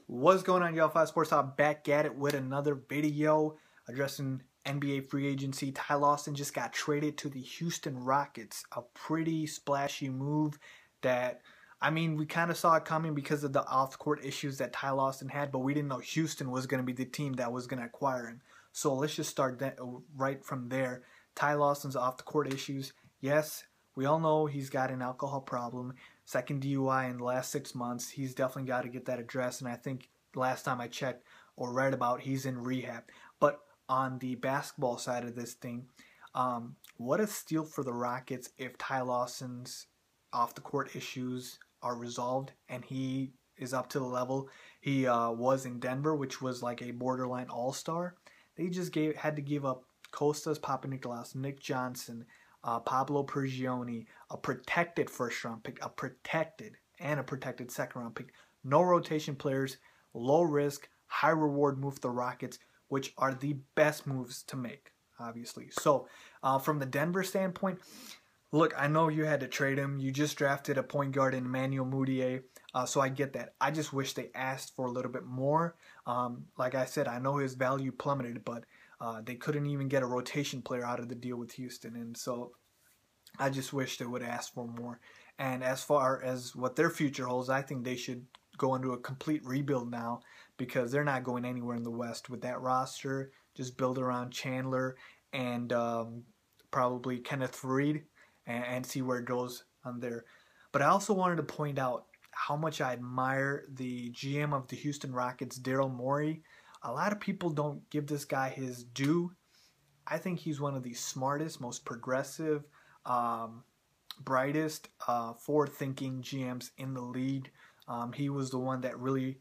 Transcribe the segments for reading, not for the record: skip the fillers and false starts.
What's going on, y'all? 5 Sports Talk back at it with another video addressing NBA free agency. Ty Lawson just got traded to the Houston Rockets. A pretty splashy move that, I mean, we kind of saw it coming because of the off-court issues that Ty Lawson had, but we didn't know Houston was going to be the team that was going to acquire him. So let's just start that right from there. Ty Lawson's off-the-court issues. Yes, we all know he's got an alcohol problem. Second DUI in the last 6 months. He's definitely got to get that addressed. And I think last time I checked or read about, he's in rehab. But on the basketball side of this thing, what a steal for the Rockets if Ty Lawson's off-the-court issues are resolved and he is up to the level he was in Denver, which was like a borderline all-star. They just had to give up Kostas Papanikolaou, Nick Johnson, Pablo Prigioni, a protected first-round pick, a protected second-round pick. No rotation players, low risk, high reward move for the Rockets, which are the best moves to make, obviously. So, from the Denver standpoint, look, I know you had to trade him. You just drafted a point guard in Emmanuel Mudiay, so I get that. I just wish they asked for a little bit more. Like I said, I know his value plummeted, but they couldn't even get a rotation player out of the deal with Houston, and so I just wish they would ask for more. And as far as what their future holds, I think they should go into a complete rebuild now because they're not going anywhere in the West with that roster. Just build around Chandler and probably Kenneth Faried and see where it goes on there. But I also wanted to point out how much I admire the GM of the Houston Rockets, Daryl Morey. A lot of people don't give this guy his due. I think he's one of the smartest, most progressive, brightest, forward-thinking GMs in the league. He was the one that really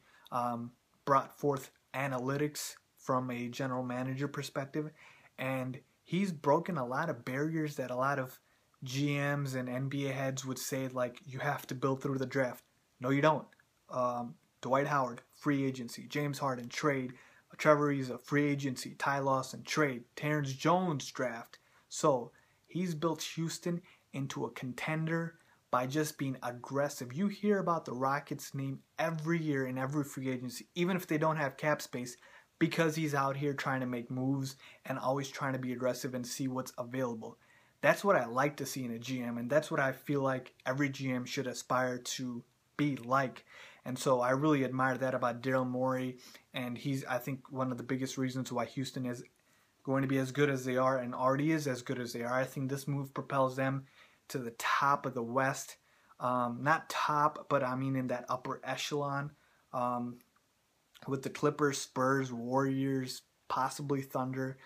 brought forth analytics from a general manager perspective, and he's broken a lot of barriers that a lot of GMs and NBA heads would say, like, you have to build through the draft. No, you don't. Dwight Howard, free agency. James Harden, trade. Trevor Ariza, free agency. Ty Lawson, trade. Terrence Jones, draft. So he's built Houston into a contender by just being aggressive. You hear about the Rockets' name every year in every free agency, even if they don't have cap space, because he's out here trying to make moves and always trying to be aggressive and see what's available. That's what I like to see in a GM, and that's what I feel like every GM should aspire to be like. And so I really admire that about Daryl Morey, and he's, I think, one of the biggest reasons why Houston is going to be as good as they are and already is as good as they are. I think this move propels them to the top of the West. Not top, but I mean in that upper echelon with the Clippers, Spurs, Warriors, possibly Thunder,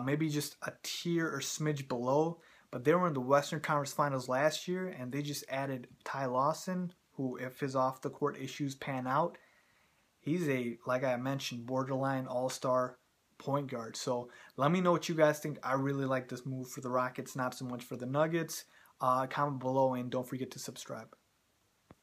maybe just a tier or smidge below. But they were in the Western Conference Finals last year, and they just added Ty Lawson, who, if his off-the-court issues pan out, he's a, like I mentioned, borderline all-star point guard. So let me know what you guys think. I really like this move for the Rockets, not so much for the Nuggets. Comment below and don't forget to subscribe.